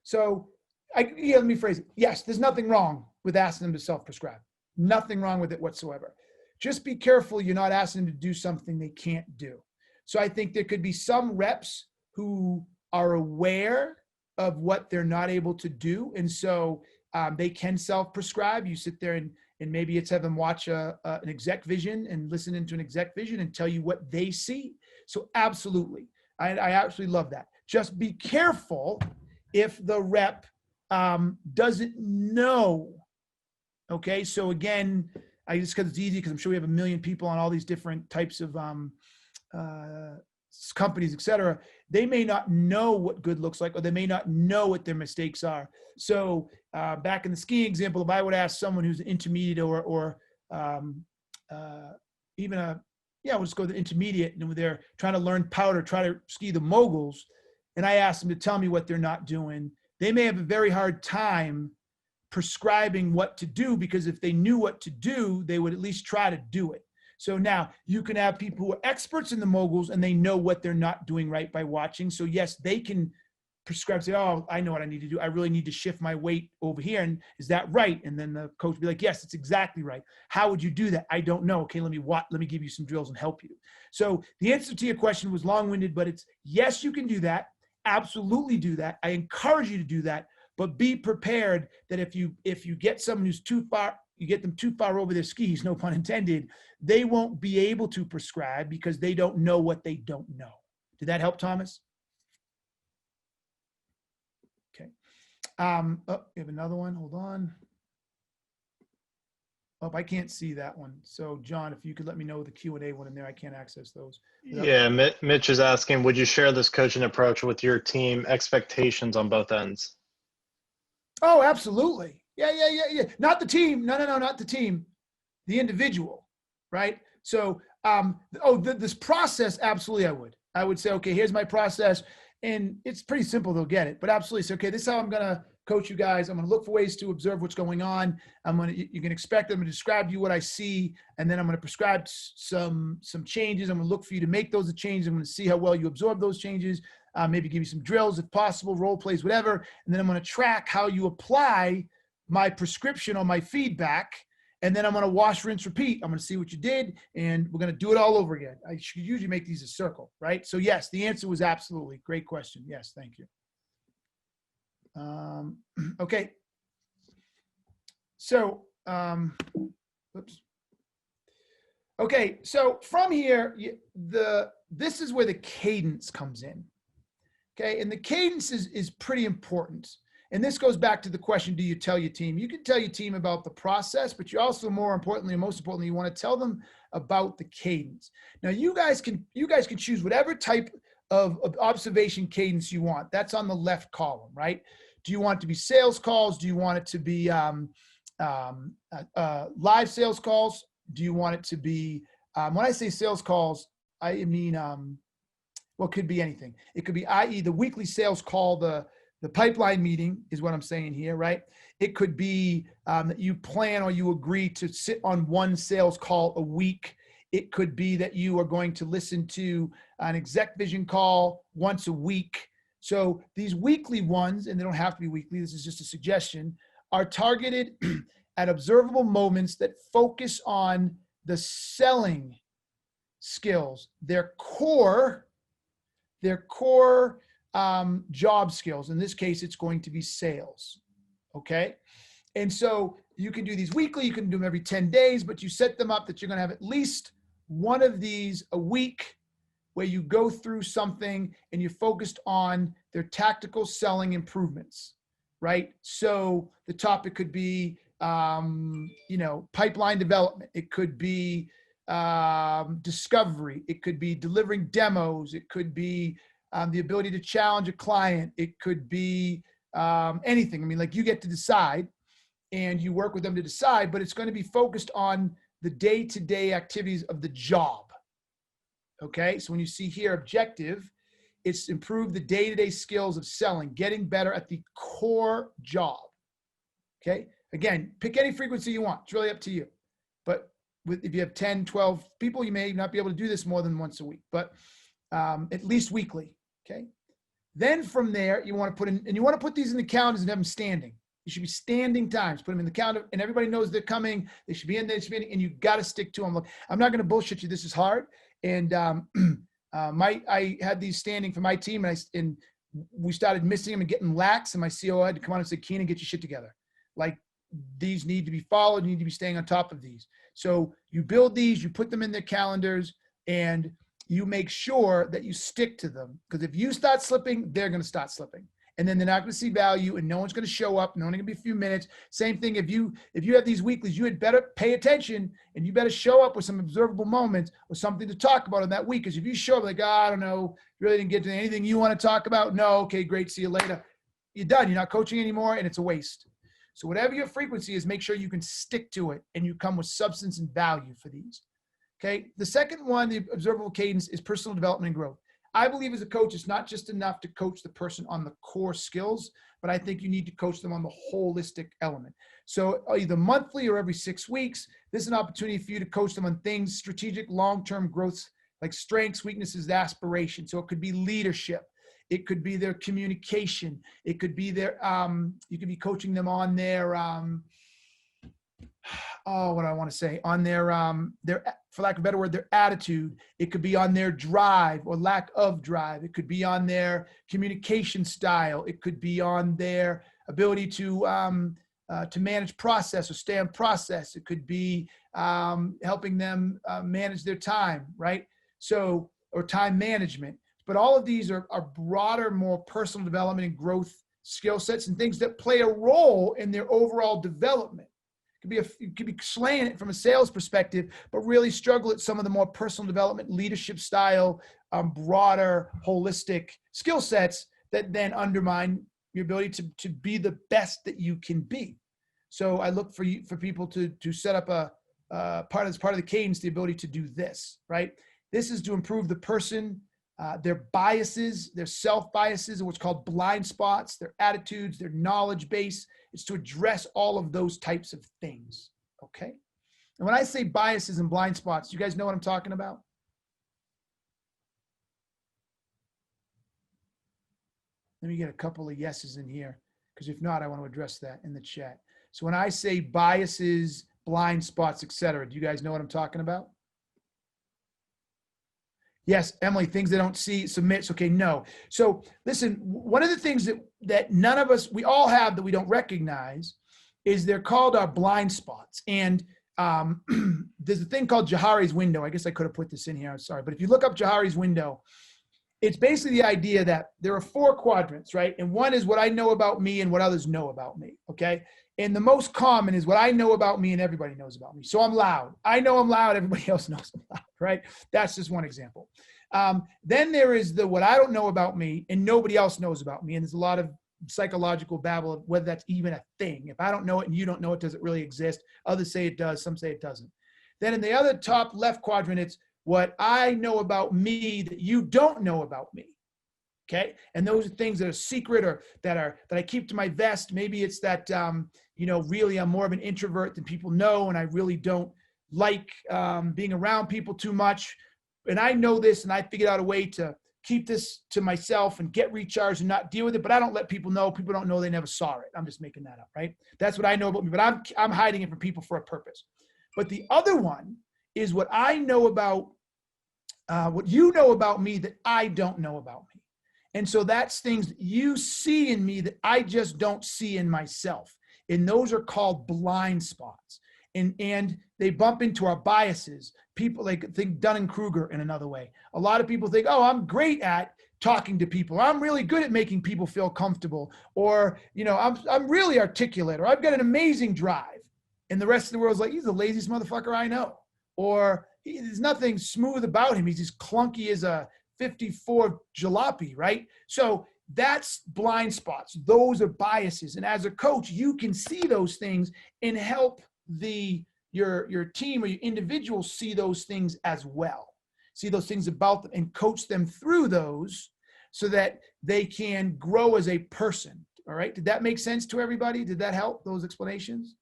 So let me phrase it. Yes, there's nothing wrong with asking them to self-prescribe. Nothing wrong with it whatsoever. Just be careful you're not asking them to do something they can't do. So I think there could be some reps who are aware of what they're not able to do. And so they can self-prescribe. You sit there and maybe it's have them watch an exec vision and listen into an exec vision and tell you what they see. So absolutely. I absolutely love that. Just be careful if the rep doesn't know. Okay. So again, just because it's easy, because I'm sure we have a million people on all these different types of companies, et cetera, they may not know what good looks like, or they may not know what their mistakes are. So back in the skiing example, if I would ask someone who's an intermediate or even we'll just go to the intermediate, and they're trying to learn powder, try to ski the moguls, and I ask them to tell me what they're not doing, they may have a very hard time prescribing what to do, because if they knew what to do, they would at least try to do it. So now you can have people who are experts in the moguls and they know what they're not doing right by watching. So yes, they can prescribe, say, oh, I know what I need to do. I really need to shift my weight over here. And is that right? And then the coach will be like, yes, it's exactly right. How would you do that? I don't know. Okay, let me give you some drills and help you. So the answer to your question was long-winded, but it's yes, you can do that. Absolutely do that. I encourage you to do that, but be prepared that if you get someone who's too far you get them too far over their skis, no pun intended, they won't be able to prescribe because they don't know what they don't know. Did that help, Thomas? Okay. Oh, we have another one. Hold on. Oh, I can't see that one. So, John, if you could let me know the Q&A one in there, I can't access those. Yeah, Mitch is asking, would you share this coaching approach with your team? Expectations on both ends. Oh, absolutely. Yeah. Not the team. No, not the team. The individual, right? So, this process, absolutely, I would say, okay, here's my process, and it's pretty simple. They'll get it, but absolutely. So, okay, this is how I'm gonna coach you guys. I'm gonna look for ways to observe what's going on. You can expect them to describe to you what I see, and then I'm gonna prescribe some changes. I'm gonna look for you to make those changes. I'm gonna see how well you absorb those changes. Maybe give you some drills if possible, role plays, whatever, and then I'm gonna track how you apply my prescription or my feedback. And then I'm going to wash, rinse, repeat. I'm going to see what you did, and we're going to do it all over again. I should usually make these a circle, right? So yes, the answer was absolutely. Great question. Yes, thank you. Okay. So, oops. Okay, so from here, this is where the cadence comes in. Okay, and the cadence is pretty important. And this goes back to the question, do you tell your team? You can tell your team about the process, but you also, most importantly, you want to tell them about the cadence. Now, you guys can choose whatever type of observation cadence you want. That's on the left column, right? Do you want it to be sales calls? Do you want it to be live sales calls? Do you want it to be, when I say sales calls, I mean, well, it could be anything. It could be, i.e. the weekly sales call, the pipeline meeting is what I'm saying here, right? It could be that you plan or you agree to sit on one sales call a week. It could be that you are going to listen to an exec vision call once a week. So these weekly ones, and they don't have to be weekly, this is just a suggestion, are targeted at observable moments that focus on the selling skills, their core job skills. In this case, it's going to be sales. Okay. And so you can do these weekly, you can do them every 10 days, but you set them up that you're going to have at least one of these a week where you go through something and you're focused on their tactical selling improvements, right? So the topic could be, pipeline development. It could be discovery. It could be delivering demos. It could be the ability to challenge a client. It could be anything. I mean, like, you get to decide and you work with them to decide, but it's going to be focused on the day-to-day activities of the job. Okay. So when you see here objective, it's improve the day-to-day skills of selling, getting better at the core job. Okay. Again, pick any frequency you want. It's really up to you. But if you have 10, 12 people, you may not be able to do this more than once a week, but at least weekly. Okay. Then from there, you want to put these in the calendars and have them standing. You should be standing times. Put them in the calendar, and everybody knows they're coming. They should be in there, and you got to stick to them. Look, I'm not going to bullshit you. This is hard. And I had these standing for my team, and we started missing them and getting lax. And my COO had to come on and say, "Keenan, get your shit together. Like, these need to be followed. You need to be staying on top of these." So you build these, you put them in their calendars, and you make sure that you stick to them. Because if you start slipping, they're going to start slipping. And then they're not going to see value, and no one's going to show up. No one's going to be a few minutes. Same thing. If you have these weeklies, you had better pay attention, and you better show up with some observable moments or something to talk about in that week. Because if you show up like, I don't know, really didn't get to anything you want to talk about. No. Okay, great. See you later. You're done. You're not coaching anymore, and it's a waste. So whatever your frequency is, make sure you can stick to it and you come with substance and value for these. Okay. The second one, the observable cadence, is personal development and growth. I believe as a coach, it's not just enough to coach the person on the core skills, but I think you need to coach them on the holistic element. So either monthly or every 6 weeks, this is an opportunity for you to coach them on things, strategic, long-term growth, like strengths, weaknesses, aspiration. So it could be leadership. It could be their communication. It could be their, you could be coaching them on their, what do I want to say? On their, for lack of a better word, their attitude. It could be on their drive or lack of drive. It could be on their communication style. It could be on their ability to to manage process or stay on process. It could be helping them manage their time, right? So, or time management. But all of these are broader, more personal development and growth skill sets and things that play a role in their overall development. It could be slaying it from a sales perspective, but really struggle at some of the more personal development, leadership style, broader, holistic skill sets that then undermine your ability to be the best that you can be. So I look for people to set up a part of the cadence, the ability to do this, right? This is to improve the person, their biases, their self-biases, or what's called blind spots, their attitudes, their knowledge base. It's to address all of those types of things, okay? And when I say biases and blind spots, you guys know what I'm talking about? Let me get a couple of yeses in here, because if not, I want to address that in the chat. So when I say biases, blind spots, etc., do you guys know what I'm talking about? Yes, Emily, things they don't see, submits. Okay, no. So listen, one of the things that none of us, we all have that we don't recognize is they're called our blind spots. And there's a thing called Johari's window. I guess I could have put this in here. I'm sorry. But if you look up Johari's window, it's basically the idea that there are 4 quadrants, right? And one is what I know about me and what others know about me, okay? And the most common is what I know about me and everybody knows about me. So I'm loud. I know I'm loud. Everybody else knows I'm loud, right? That's just one example. Then there is the what I don't know about me and nobody else knows about me. And there's a lot of psychological babble of whether that's even a thing. If I don't know it and you don't know it, does it really exist? Others say it does. Some say it doesn't. Then in the other top left quadrant, it's what I know about me that you don't know about me. Okay. And those are things that are secret or that I keep to my vest. Maybe it's that, really I'm more of an introvert than people know. And I really don't like being around people too much. And I know this and I figured out a way to keep this to myself and get recharged and not deal with it. But I don't let people know. People don't know, they never saw it. I'm just making that up, right? That's what I know about me, but I'm hiding it from people for a purpose. But the other one is what I know about, what you know about me that I don't know about me. And so that's things that you see in me that I just don't see in myself. And those are called blind spots. And they bump into our biases. People like think Dunning-Kruger in another way. A lot of people think, oh, I'm great at talking to people. I'm really good at making people feel comfortable. Or, I'm really articulate, or I've got an amazing drive. And the rest of the world's like, he's the laziest motherfucker I know. Or there's nothing smooth about him. He's as clunky as a 54 jalopy, right? So that's blind spots. Those are biases. And as a coach, you can see those things and help your team or your individual see those things as well. See those things about them and coach them through those so that they can grow as a person. All right. Did that make sense to everybody? Did that help, those explanations?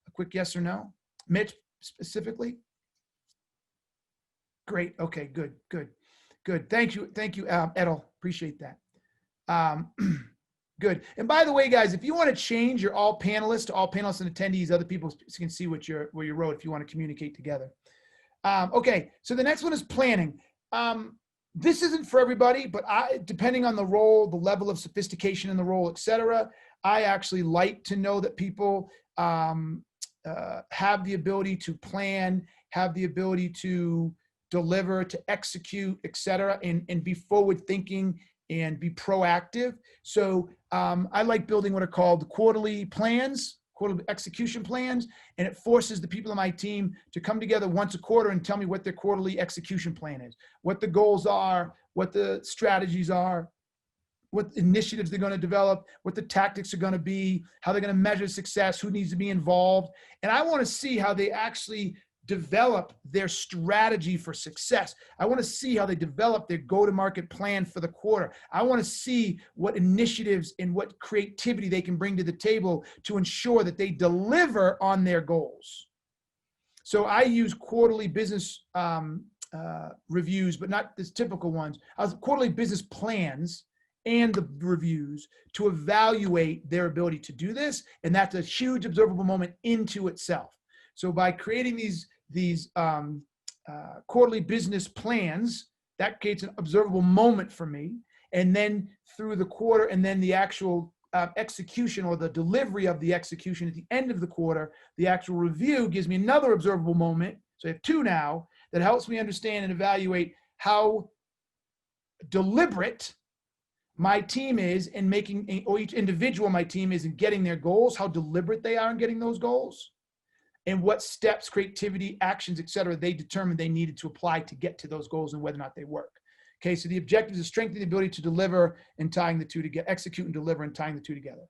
A quick yes or no? Mitch specifically? Great. Okay, good. Thank you, Edel. Appreciate that. Good. And by the way, guys, if you want to change your all panelists to all panelists and attendees, other people can see where you wrote if you want to communicate together. Okay, so the next one is planning. This isn't for everybody, but depending on the role, the level of sophistication in the role, et cetera, I actually like to know that people have the ability to plan, have the ability to deliver, to execute, et cetera, and be forward thinking and be proactive. So I like building what are called quarterly plans, quarterly execution plans, and it forces the people on my team to come together once a quarter and tell me what their quarterly execution plan is, what the goals are, what the strategies are, what initiatives they're going to develop, what the tactics are going to be, how they're going to measure success, who needs to be involved. And I want to see how they actually develop their strategy for success. I want to see how they develop their go-to-market plan for the quarter. I want to see what initiatives and what creativity they can bring to the table to ensure that they deliver on their goals. So I use quarterly business reviews, but not the typical ones. I use quarterly business plans and the reviews to evaluate their ability to do this. And that's a huge observable moment into itself. So by creating these quarterly business plans, that creates an observable moment for me. And then through the quarter and then the actual execution or the delivery of the execution at the end of the quarter, the actual review gives me another observable moment. So I have two now that helps me understand and evaluate how deliberate my team is in making, or each individual on my team is in getting their goals, how deliberate they are in getting those goals, and what steps, creativity, actions, et cetera, they determined they needed to apply to get to those goals and whether or not they work. Okay, so the objective is strengthening the ability to deliver and tying the two together, execute and deliver and tying the two together.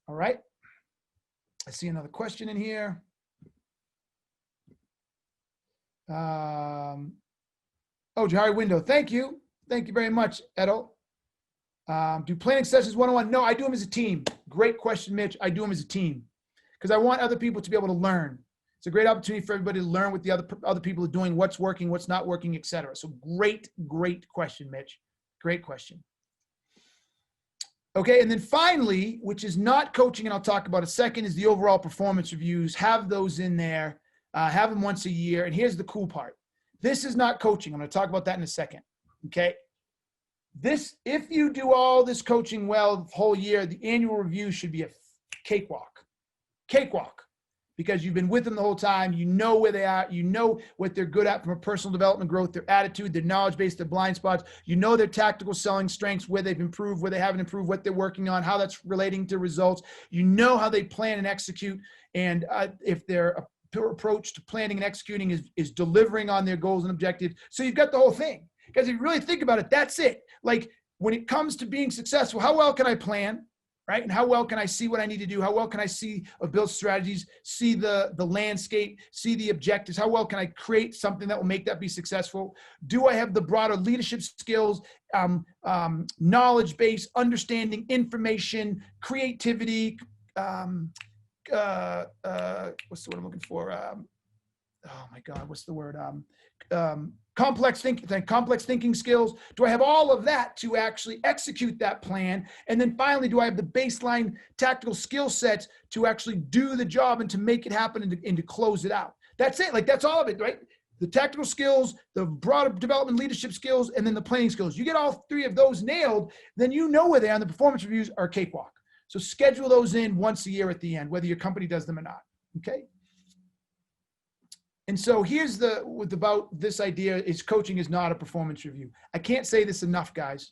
All right. I see another question in here. Oh, Jahari Window, thank you. Thank you very much, Edel. Do planning sessions one-on-one? No, I do them as a team. Great question, Mitch. I do them as a team because I want other people to be able to learn. It's a great opportunity for everybody to learn what the other people are doing, what's working, what's not working, et cetera. So great question, Mitch. Great question. Okay, and then finally, which is not coaching, and I'll talk about a second, is the overall performance reviews. Have those in there. Have them once a year. And here's the cool part. This is not coaching. I'm going to talk about that in a second. Okay. This, if you do all this coaching well the whole year, the annual review should be a cakewalk, because you've been with them the whole time. You know where they are. You know what they're good at from a personal development growth, their attitude, their knowledge base, their blind spots. You know their tactical selling strengths, where they've improved, where they haven't improved, what they're working on, how that's relating to results. You know how they plan and execute. And if their approach to planning and executing is delivering on their goals and objectives. So you've got the whole thing. Because if you really think about it, that's it. Like when it comes to being successful, how well can I plan, right? And how well can I see what I need to do? How well can I see or build strategies, see the landscape, see the objectives? How well can I create something that will make that be successful? Do I have the broader leadership skills, knowledge base, understanding, information, creativity, what's the word I'm looking for? Oh my God, what's the word? Complex thinking skills. Do I have all of that to actually execute that plan? And then finally, do I have the baseline tactical skill sets to actually do the job and to make it happen and to close it out? That's it. Like that's all of it, right? The tactical skills, the broader development leadership skills, and then the planning skills. You get all three of those nailed, then you know where they are, and the performance reviews are a cakewalk. So schedule those in once a year at the end, whether your company does them or not. Okay. And so here's about this idea is coaching is not a performance review. I can't say this enough, guys.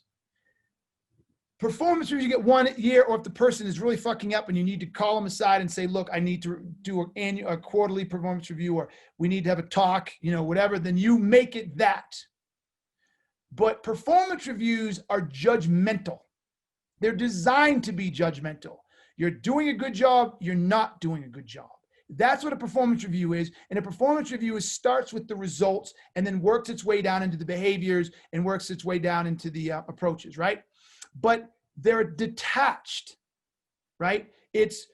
Performance review, you get one year, or if the person is really fucking up and you need to call them aside and say, look, I need to do a quarterly performance review, or we need to have a talk, whatever, then you make it that. But performance reviews are judgmental. They're designed to be judgmental. You're doing a good job. You're not doing a good job. That's what a performance review is. And a performance review starts with the results and then works its way down into the behaviors and works its way down into the approaches, right? But they're detached, right? It's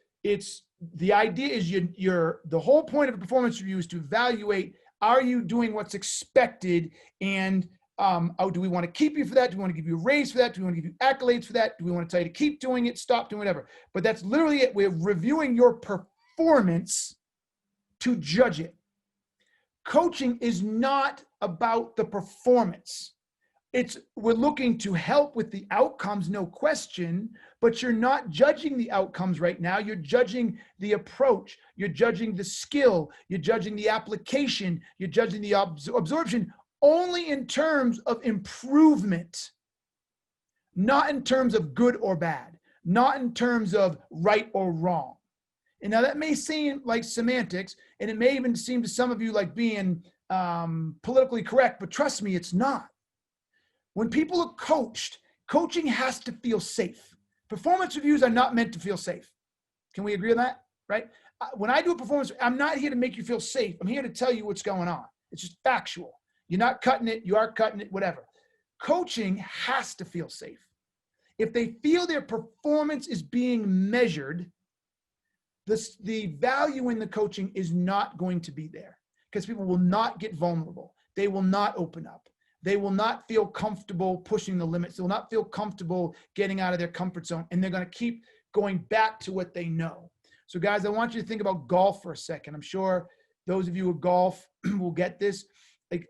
the idea is the whole point of a performance review is to evaluate, are you doing what's expected? And do we want to keep you for that? Do we want to give you a raise for that? Do we want to give you accolades for that? Do we want to tell you to keep doing it, stop doing whatever? But that's literally it. We're reviewing your performance to judge it. Coaching is not about the performance. We're looking to help with the outcomes, no question, but you're not judging the outcomes right now. You're judging the approach. You're judging the skill. You're judging the application. You're judging the absorption only in terms of improvement, not in terms of good or bad, not in terms of right or wrong. And now that may seem like semantics, and it may even seem to some of you like being politically correct, but trust me, it's not. When people are coached, coaching has to feel safe. Performance reviews are not meant to feel safe. Can we agree on that? Right? When I do a performance, I'm not here to make you feel safe. I'm here to tell you what's going on. It's just factual. You're not cutting it. You are cutting it, whatever. Coaching has to feel safe. If they feel their performance is being measured, the value in the coaching is not going to be there because people will not get vulnerable. They will not open up. They will not feel comfortable pushing the limits. They will not feel comfortable getting out of their comfort zone. And they're going to keep going back to what they know. So guys, I want you to think about golf for a second. I'm sure those of you who golf will get this.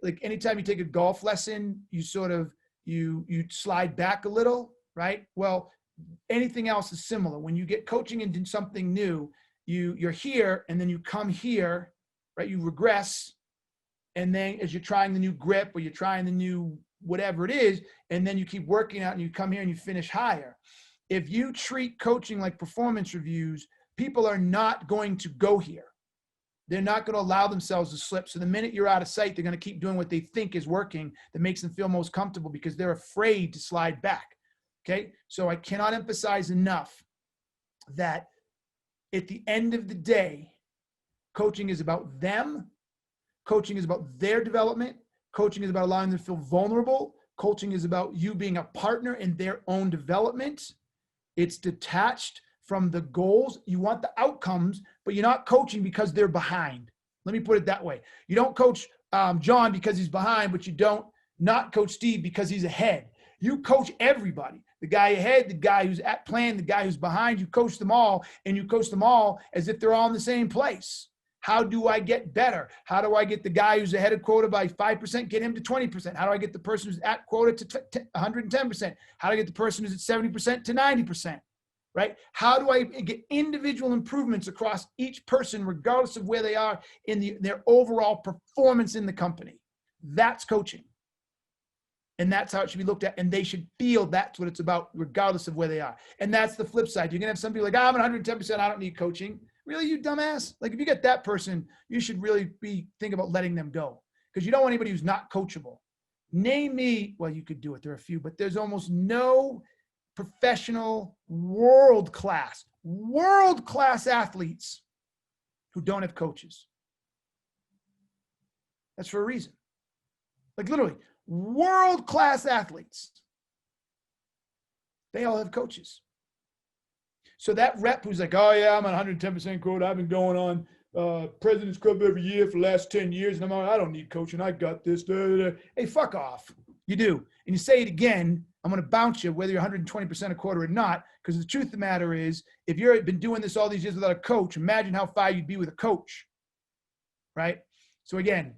Like anytime you take a golf lesson, you sort of, you slide back a little, right? Well, anything else is similar. When you get coaching into something new, you're here and then you come here, right? You regress. And then as you're trying the new grip or you're trying the new whatever it is, and then you keep working out and you come here and you finish higher. If you treat coaching like performance reviews, people are not going to go here. They're not going to allow themselves to slip. So the minute you're out of sight, they're going to keep doing what they think is working that makes them feel most comfortable because they're afraid to slide back. Okay. So I cannot emphasize enough that at the end of the day, coaching is about them. Coaching is about their development. Coaching is about allowing them to feel vulnerable. Coaching is about you being a partner in their own development. It's detached from the goals. You want the outcomes, but you're not coaching because they're behind. Let me put it that way. You don't coach John because he's behind, but you don't not coach Steve because he's ahead. You coach everybody. The guy ahead, the guy who's at plan, the guy who's behind. You coach them all, and you coach them all as if they're all in the same place. How do I get better? How do I get the guy who's ahead of quota by 5%, get him to 20%? How do I get the person who's at quota to 110%? How do I get the person who's at 70% to 90%? Right? How do I get individual improvements across each person, regardless of where they are in their overall performance in the company? That's coaching. And that's how it should be looked at. And they should feel that's what it's about, regardless of where they are. And that's the flip side. You're going to have some people like, I'm at 110%, I don't need coaching. Really, you dumbass? Like if you get that person, you should really think about letting them go because you don't want anybody who's not coachable. Name me, well, you could do it. There are a few, but there's almost no professional world-class athletes who don't have coaches. That's for a reason. Like literally, world-class athletes, they all have coaches. So that rep who's like, oh yeah, I'm on 110% quota. I've been going on President's Club every year for the last 10 years. And I don't need coaching. I got this. Da, da, da. Hey, fuck off. You do. And you say it again, I'm going to bounce you whether you're 120% a quarter or not. Because the truth of the matter is, if you've been doing this all these years without a coach, imagine how far you'd be with a coach. Right? So again,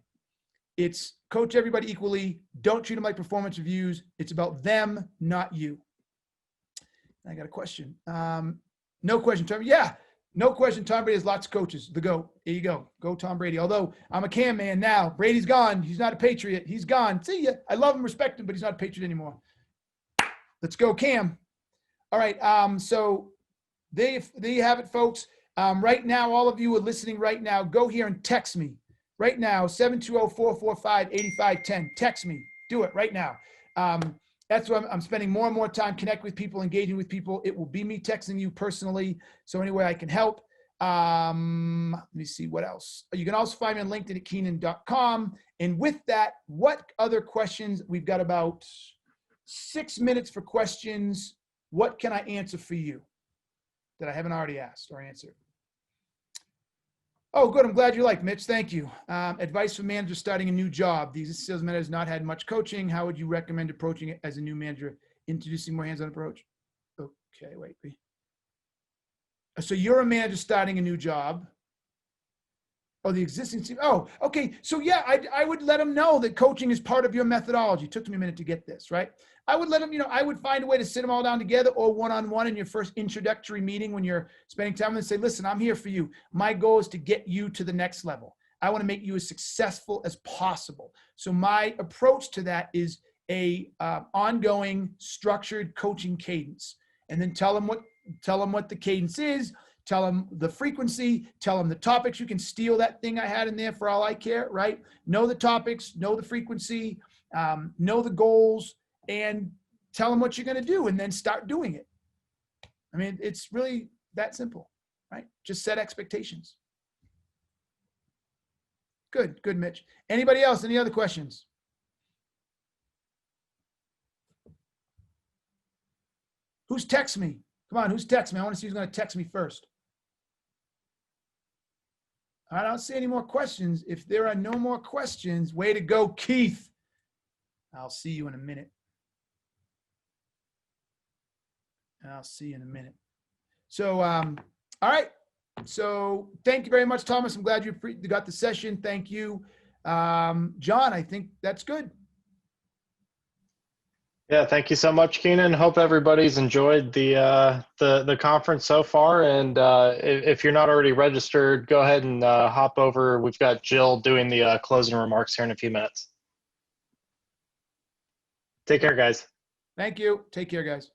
it's coach everybody equally. Don't treat them like performance reviews. It's about them, not you. I got a question. No question, Tom. Yeah, no question. Tom Brady has lots of coaches. The GOAT. There you go. Go Tom Brady. Although I'm a Cam man now. Brady's gone. He's not a Patriot. He's gone. See ya. I love him, respect him, but he's not a Patriot anymore. Let's go, Cam. All right. So there you have it, folks. Right now, all of you are listening right now. Go here and text me right now. 720-445-8510. Text me. Do it right now. That's why I'm spending more and more time connecting with people, engaging with people. It will be me texting you personally. So any way I can help. Let me see what else. You can also find me on LinkedIn at Keenan.com. And with that, what other questions? We've got about 6 minutes for questions. What can I answer for you that I haven't already asked or answered? Oh, good. I'm glad you liked, Mitch. Thank you. Advice for managers starting a new job. These sales managers not had much coaching. How would you recommend approaching it as a new manager? Introducing more hands-on approach. Okay, wait. So you're a manager starting a new job. Oh, the existing team. Oh, okay. So yeah, I would let them know that coaching is part of your methodology. It took me a minute to get this, right? I would let them, I would find a way to sit them all down together or one-on-one in your first introductory meeting when you're spending time and say, listen, I'm here for you. My goal is to get you to the next level. I want to make you as successful as possible. So my approach to that is a ongoing structured coaching cadence, and then tell them what the cadence is. Tell them the frequency, tell them the topics. You can steal that thing I had in there for all I care, right? Know the topics, know the frequency, know the goals, and tell them what you're going to do and then start doing it. I mean, it's really that simple, right? Just set expectations. Good, Mitch. Anybody else? Any other questions? Who's text me? Come on, who's text me? I want to see who's going to text me first. I don't see any more questions. If there are no more questions, way to go, Keith. I'll see you in a minute. So, all right. So thank you very much, Thomas. I'm glad you got the session. Thank you. John, I think that's good. Yeah, thank you so much, Keenan. Hope everybody's enjoyed the conference so far. And if you're not already registered, go ahead and hop over. We've got Jill doing the closing remarks here in a few minutes. Take care, guys. Thank you. Take care, guys.